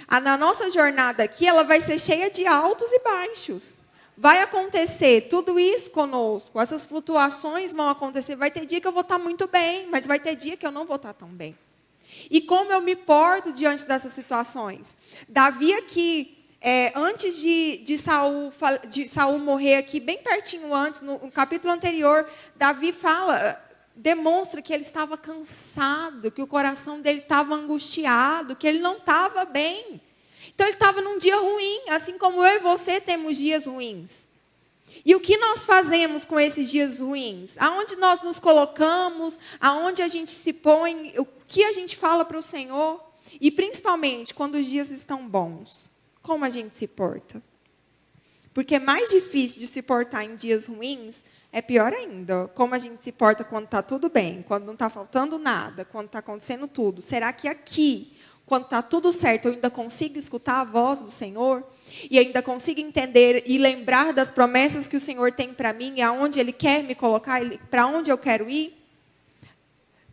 Na nossa jornada aqui, ela vai ser cheia de altos e baixos. Vai acontecer tudo isso conosco, essas flutuações vão acontecer. Vai ter dia que eu vou estar muito bem, mas vai ter dia que eu não vou estar tão bem. E como eu me porto diante dessas situações? Davi aqui, antes de Saul morrer aqui, bem pertinho antes, no capítulo anterior, Davi demonstra que ele estava cansado, que o coração dele estava angustiado, que ele não estava bem. Então, ele estava num dia ruim, assim como eu e você temos dias ruins. E o que nós fazemos com esses dias ruins? Aonde nós nos colocamos? Aonde a gente se põe? O que a gente fala para o Senhor? E, principalmente, quando os dias estão bons, como a gente se porta? Porque é mais difícil de se portar em dias ruins, é pior ainda. Como a gente se porta quando está tudo bem, quando não está faltando nada, quando está acontecendo tudo. Será que aqui, quando está tudo certo, eu ainda consigo escutar a voz do Senhor? E ainda consigo entender e lembrar das promessas que o Senhor tem para mim, e aonde Ele quer me colocar, para onde eu quero ir?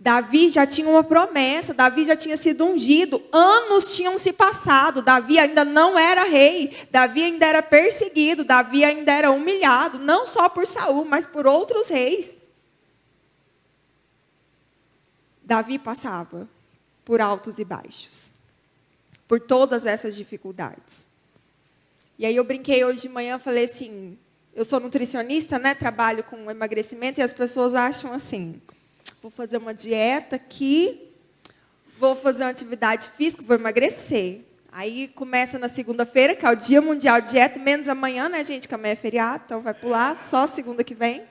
Davi já tinha uma promessa, Davi já tinha sido ungido, anos tinham se passado, Davi ainda não era rei, Davi ainda era perseguido, Davi ainda era humilhado, não só por Saul, mas por outros reis. Davi passava por altos e baixos, por todas essas dificuldades. E aí eu brinquei hoje de manhã, falei assim, eu sou nutricionista, né, trabalho com emagrecimento, e as pessoas acham assim, vou fazer uma dieta aqui, vou fazer uma atividade física, vou emagrecer. Aí começa na segunda-feira, que é o Dia Mundial de Dieta, menos amanhã, né, gente, que amanhã é feriado, então vai pular, só segunda que vem.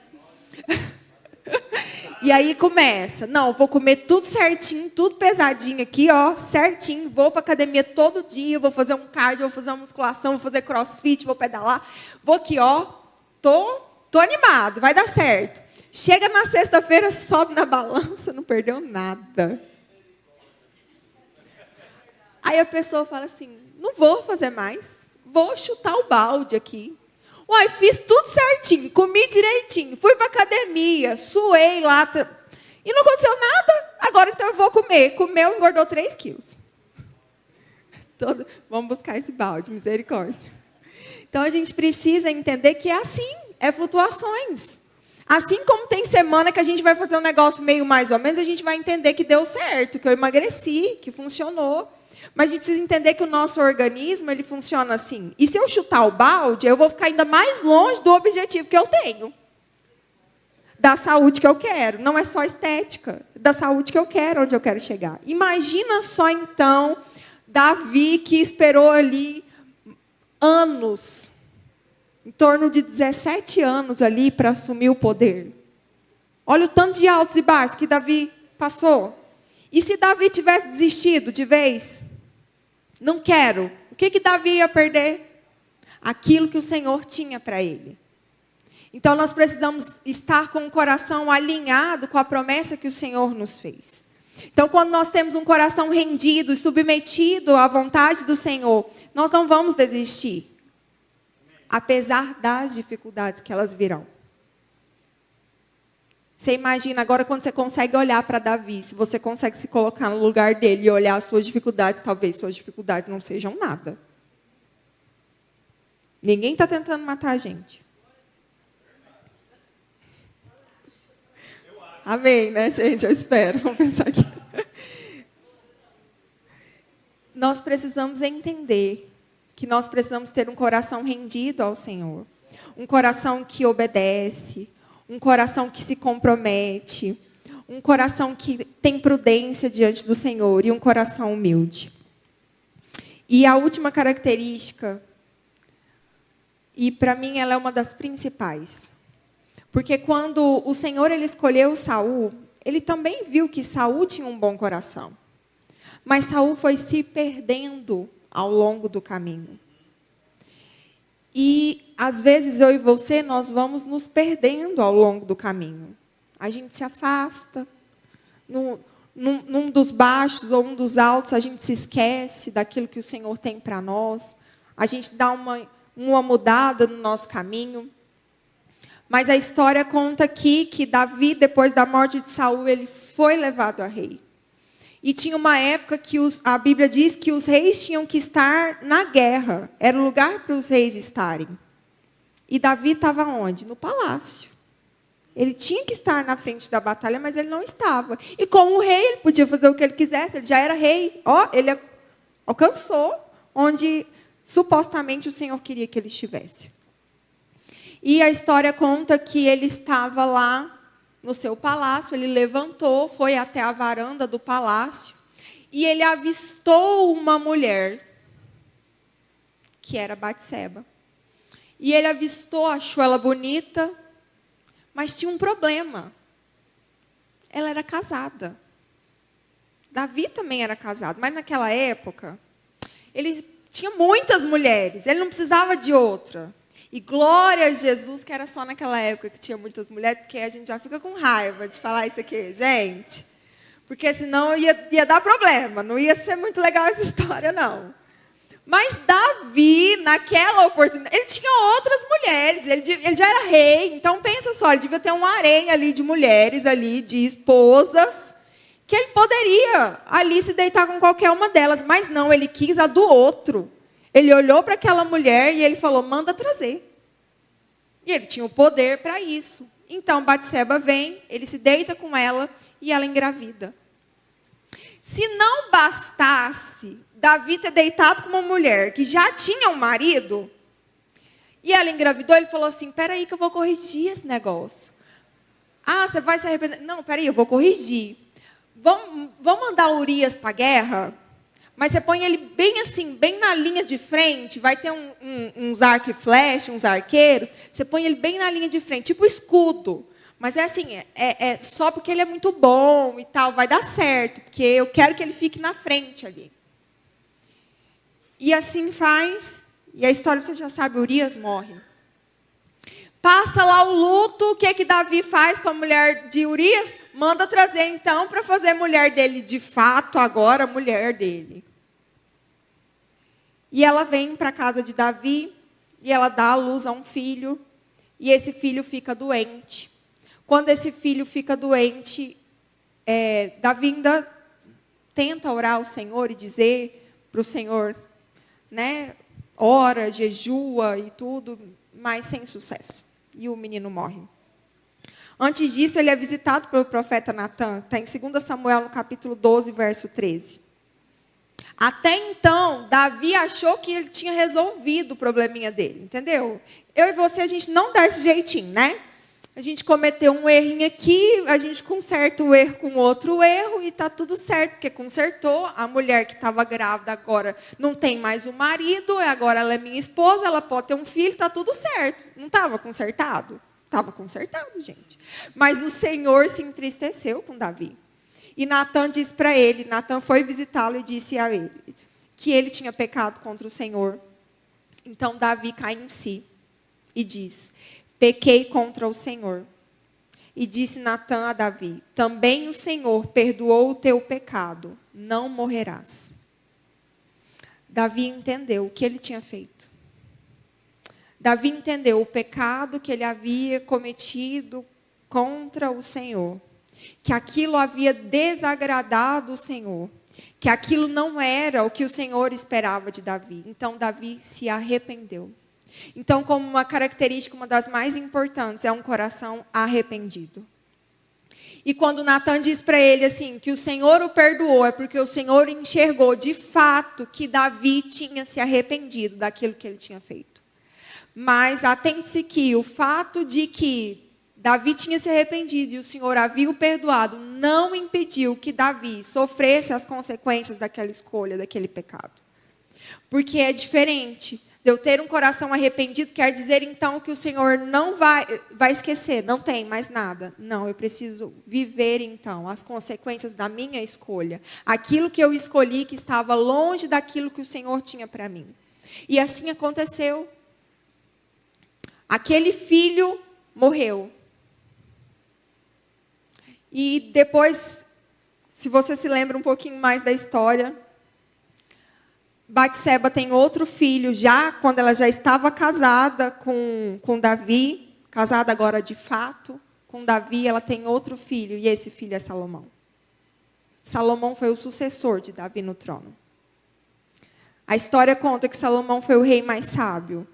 E aí começa, não, vou comer tudo certinho, tudo pesadinho aqui, ó, certinho, vou para academia todo dia, vou fazer um cardio, vou fazer uma musculação, vou fazer crossfit, vou pedalar, vou aqui, ó, tô animado, vai dar certo. Chega na sexta-feira, sobe na balança, não perdeu nada. Aí a pessoa fala assim, não vou fazer mais, vou chutar o balde aqui. Uai, fiz tudo certinho, comi direitinho, fui para a academia, suei lá, e não aconteceu nada, agora então eu vou comer. Comeu, engordou 3 quilos. Vamos buscar esse balde, misericórdia. Então a gente precisa entender que é assim, é flutuações. Assim como tem semana que a gente vai fazer um negócio meio mais ou menos, a gente vai entender que deu certo, que eu emagreci, que funcionou. Mas a gente precisa entender que o nosso organismo, ele funciona assim. E se eu chutar o balde, eu vou ficar ainda mais longe do objetivo que eu tenho. Da saúde que eu quero. Não é só estética. Da saúde que eu quero, onde eu quero chegar. Imagina só, então, Davi, que esperou ali anos, em torno de 17 anos ali, para assumir o poder. Olha o tanto de altos e baixos que Davi passou. E se Davi tivesse desistido de vez? Não quero. O que Davi ia perder? Aquilo que o Senhor tinha para ele. Então, nós precisamos estar com o coração alinhado com a promessa que o Senhor nos fez. Então, quando nós temos um coração rendido e submetido à vontade do Senhor, nós não vamos desistir. Apesar das dificuldades que elas virão. Você imagina agora quando você consegue olhar para Davi, se você consegue se colocar no lugar dele e olhar as suas dificuldades, talvez suas dificuldades não sejam nada. Ninguém está tentando matar a gente. Amém, né, gente? Eu espero. Vamos pensar aqui. Nós precisamos entender que nós precisamos ter um coração rendido ao Senhor. Um coração que obedece. Um coração que se compromete, um coração que tem prudência diante do Senhor e um coração humilde. E a última característica, e para mim ela é uma das principais, porque quando o Senhor ele escolheu Saul, ele também viu que Saul tinha um bom coração. Mas Saul foi se perdendo ao longo do caminho. E, às vezes, eu e você, nós vamos nos perdendo ao longo do caminho. A gente se afasta. Num dos baixos ou um dos altos, a gente se esquece daquilo que o Senhor tem para nós. A gente dá uma mudada no nosso caminho. Mas a história conta aqui que Davi, depois da morte de Saul, ele foi levado a rei. E tinha uma época que a Bíblia diz que os reis tinham que estar na guerra. Era o lugar para os reis estarem. E Davi estava onde? No palácio. Ele tinha que estar na frente da batalha, mas ele não estava. E como o rei, ele podia fazer o que ele quisesse, ele já era rei. Ele alcançou onde supostamente o Senhor queria que ele estivesse. E a história conta que ele estava lá no seu palácio, ele levantou, foi até a varanda do palácio, e ele avistou uma mulher, que era Batseba. E ele avistou, achou ela bonita, mas tinha um problema. Ela era casada. Davi também era casado, mas naquela época, ele tinha muitas mulheres, ele não precisava de outra. E glória a Jesus, que era só naquela época que tinha muitas mulheres, porque a gente já fica com raiva de falar isso aqui, gente. Porque senão ia dar problema, não ia ser muito legal essa história, não. Mas Davi, naquela oportunidade, ele tinha outras mulheres, ele já era rei, então pensa só, ele devia ter um harém ali de mulheres, ali, de esposas, que ele poderia ali se deitar com qualquer uma delas, mas não, ele quis a do outro. Ele olhou para aquela mulher e ele falou, manda trazer. E ele tinha o poder para isso. Então, Batseba vem, ele se deita com ela e ela engravida. Se não bastasse Davi ter deitado com uma mulher que já tinha um marido, e ela engravidou, ele falou assim, peraí que eu vou corrigir esse negócio. Ah, você vai se arrepender? Não, peraí, eu vou corrigir. Vamos mandar Urias para a guerra? Mas você põe ele bem assim, bem na linha de frente, vai ter uns arco e flecha, uns arqueiros, você põe ele bem na linha de frente, tipo escudo. Mas é assim, é só porque ele é muito bom e tal, vai dar certo, porque eu quero que ele fique na frente ali. E assim faz, e a história você já sabe, Urias morre. Passa lá o luto, o que Davi faz com a mulher de Urias? Manda trazer então para fazer a mulher dele de fato, agora a mulher dele. E ela vem para a casa de Davi, e ela dá à luz a um filho, e esse filho fica doente. Quando esse filho fica doente, Davi ainda tenta orar ao Senhor e dizer para o Senhor, né, ora, jejua e tudo, mas sem sucesso. E o menino morre. Antes disso, ele é visitado pelo profeta Natan, está em 2 Samuel, no capítulo 12, verso 13. Até então, Davi achou que ele tinha resolvido o probleminha dele, entendeu? Eu e você, a gente não dá esse jeitinho, né? A gente cometeu um errinho aqui, a gente conserta o erro com outro erro e está tudo certo, porque consertou. A mulher que estava grávida agora não tem mais o marido, agora ela é minha esposa, ela pode ter um filho, está tudo certo. Não estava consertado? Estava consertado, gente. Mas o Senhor se entristeceu com Davi. E Natan disse para ele, Natan foi visitá-lo e disse a ele que ele tinha pecado contra o Senhor. Então Davi cai em si e diz, pequei contra o Senhor. E disse Natan a Davi, também o Senhor perdoou o teu pecado, não morrerás. Davi entendeu o que ele tinha feito. Davi entendeu o pecado que ele havia cometido contra o Senhor. Que aquilo havia desagradado o Senhor. Que aquilo não era o que o Senhor esperava de Davi. Então, Davi se arrependeu. Então, como uma característica, uma das mais importantes, é um coração arrependido. E quando Natan diz para ele assim, que o Senhor o perdoou, é porque o Senhor enxergou de fato que Davi tinha se arrependido daquilo que ele tinha feito. Mas atente-se que o fato de que Davi tinha se arrependido e o Senhor havia o perdoado, não impediu que Davi sofresse as consequências daquela escolha, daquele pecado. Porque é diferente. De eu ter um coração arrependido, quer dizer então que o Senhor não vai esquecer, não tem mais nada. Não, eu preciso viver então as consequências da minha escolha. Aquilo que eu escolhi que estava longe daquilo que o Senhor tinha para mim. E assim aconteceu. Aquele filho morreu. E depois, se você se lembra um pouquinho mais da história, Batseba tem outro filho, já quando ela já estava casada com Davi, casada agora de fato, com Davi, ela tem outro filho, e esse filho é Salomão. Salomão foi o sucessor de Davi no trono. A história conta que Salomão foi o rei mais sábio.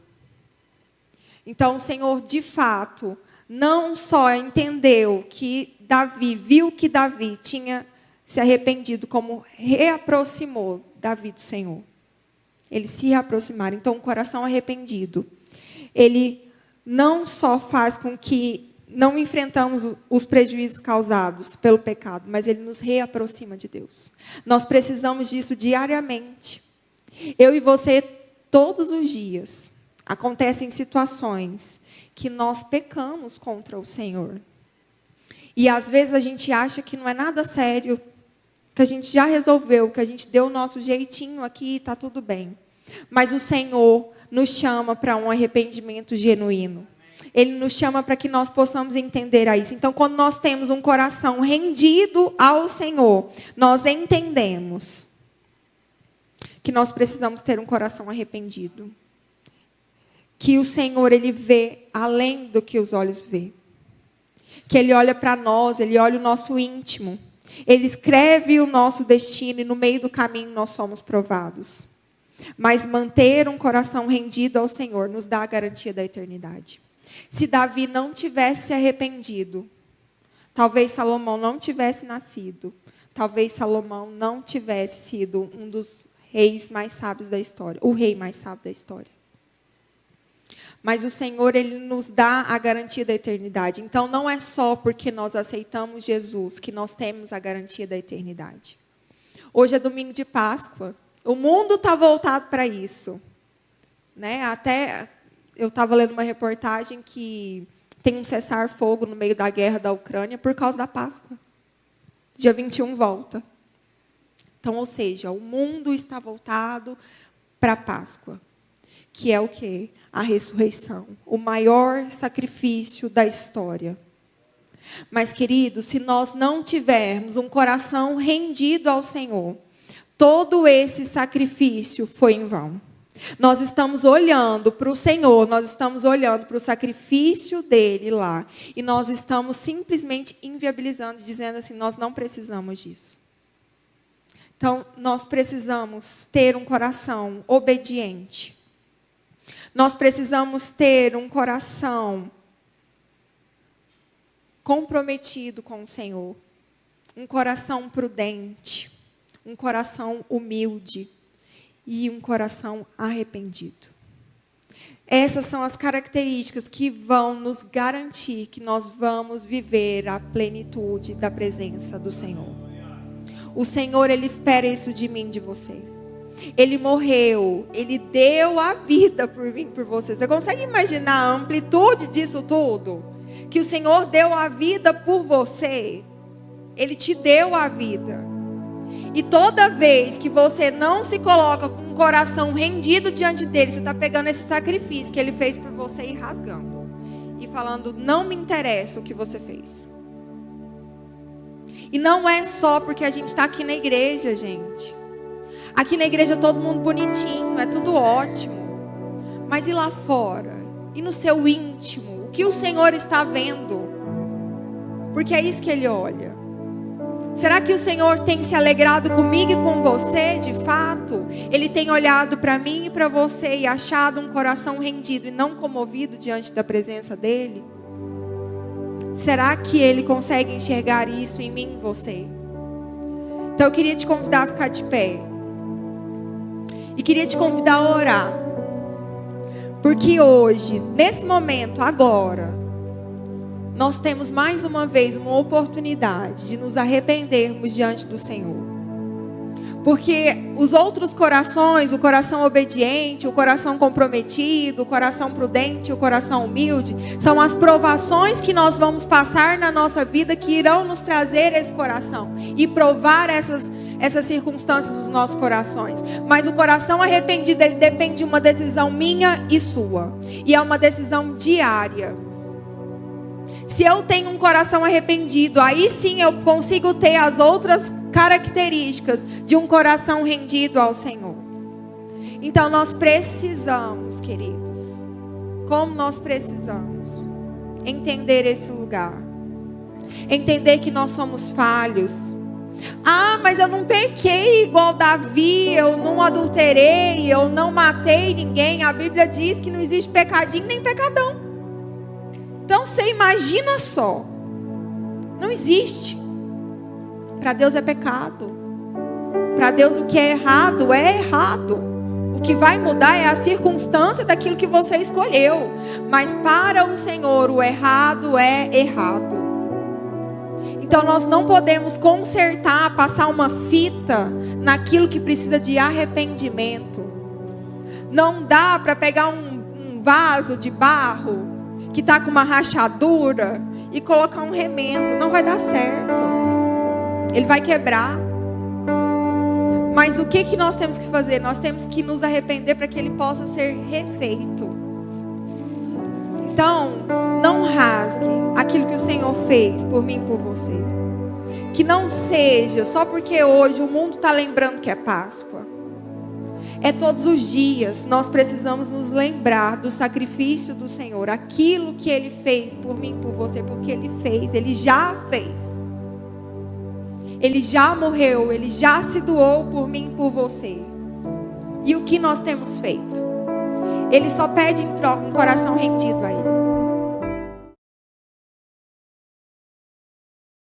Então o Senhor, de fato, não só entendeu que Davi, viu que Davi tinha se arrependido, como reaproximou Davi do Senhor. Eles se reaproximaram. Então, o coração arrependido, ele não só faz com que não enfrentamos os prejuízos causados pelo pecado, mas ele nos reaproxima de Deus. Nós precisamos disso diariamente. Eu e você, todos os dias, acontecem situações que nós pecamos contra o Senhor. E às vezes a gente acha que não é nada sério, que a gente já resolveu, que a gente deu o nosso jeitinho aqui e está tudo bem. Mas o Senhor nos chama para um arrependimento genuíno. Ele nos chama para que nós possamos entender isso. Então, quando nós temos um coração rendido ao Senhor, nós entendemos que nós precisamos ter um coração arrependido. Que o Senhor, Ele vê além do que os olhos vê. Que Ele olha para nós, Ele olha o nosso íntimo. Ele escreve o nosso destino e no meio do caminho nós somos provados. Mas manter um coração rendido ao Senhor nos dá a garantia da eternidade. Se Davi não tivesse se arrependido, talvez Salomão não tivesse nascido, talvez Salomão não tivesse sido um dos reis mais sábios da história, o rei mais sábio da história. Mas o Senhor, Ele nos dá a garantia da eternidade. Então, não é só porque nós aceitamos Jesus que nós temos a garantia da eternidade. Hoje é domingo de Páscoa. O mundo está voltado para isso. Né? Até eu estava lendo uma reportagem que tem um cessar-fogo no meio da guerra da Ucrânia por causa da Páscoa. Dia 21 volta. Então, ou seja, o mundo está voltado para a Páscoa. Que é o quê? A ressurreição. O maior sacrifício da história. Mas, querido, se nós não tivermos um coração rendido ao Senhor, todo esse sacrifício foi em vão. Nós estamos olhando para o Senhor, nós estamos olhando para o sacrifício dele lá. E nós estamos simplesmente inviabilizando, dizendo assim, nós não precisamos disso. Então, nós precisamos ter um coração obediente. Nós precisamos ter um coração comprometido com o Senhor. Um coração prudente. Um coração humilde. E um coração arrependido. Essas são as características que vão nos garantir que nós vamos viver a plenitude da presença do Senhor. O Senhor, Ele espera isso de mim, de você. Ele morreu, Ele deu a vida por mim, por você. Você consegue imaginar a amplitude disso tudo? Que o Senhor deu a vida por você. Ele te deu a vida. E toda vez que você não se coloca com um coração rendido diante dele, você está pegando esse sacrifício que Ele fez por você e rasgando. E falando, não me interessa o que você fez. E não é só porque a gente está aqui na igreja, gente. Aqui na igreja todo mundo bonitinho, é tudo ótimo. Mas e lá fora? E no seu íntimo? O que o Senhor está vendo? Porque é isso que Ele olha. Será que o Senhor tem se alegrado comigo e com você, de fato? Ele tem olhado para mim e para você e achado um coração rendido e não comovido diante da presença dEle? Será que Ele consegue enxergar isso em mim e em você? Então eu queria te convidar a ficar de pé. E queria te convidar a orar. Porque hoje, nesse momento, agora, nós temos mais uma vez uma oportunidade de nos arrependermos diante do Senhor. Porque os outros corações, o coração obediente, o coração comprometido, o coração prudente, o coração humilde, são as provações que nós vamos passar na nossa vida que irão nos trazer esse coração e provar essas circunstâncias dos nossos corações. Mas o coração arrependido, ele depende de uma decisão minha e sua. E é uma decisão diária. Se eu tenho um coração arrependido, aí sim eu consigo ter as outras características de um coração rendido ao Senhor. Então nós precisamos, queridos, como nós precisamos entender esse lugar. Entender que nós somos falhos. Ah, mas eu não pequei igual Davi, eu não adulterei, eu não matei ninguém. A Bíblia diz que não existe pecadinho nem pecadão. Então você imagina só, não existe. Para Deus é pecado. Para Deus o que é errado é errado. O que vai mudar é a circunstância daquilo que você escolheu. Mas para o Senhor o errado é errado. Então nós não podemos consertar, passar uma fita naquilo que precisa de arrependimento. Não dá para pegar um vaso de barro que está com uma rachadura e colocar um remendo. Não vai dar certo. Ele vai quebrar. Mas o que nós temos que fazer? Nós temos que nos arrepender para que ele possa ser refeito. Então, não rasgue aquilo que o Senhor fez por mim e por você. Que não seja só porque hoje o mundo está lembrando que é Páscoa. É todos os dias. Nós precisamos nos lembrar do sacrifício do Senhor. Aquilo que Ele fez por mim e por você. Porque Ele fez. Ele já fez. Ele já morreu. Ele já se doou por mim e por você. E o que nós temos feito? Ele só pede em troca um coração rendido a Ele.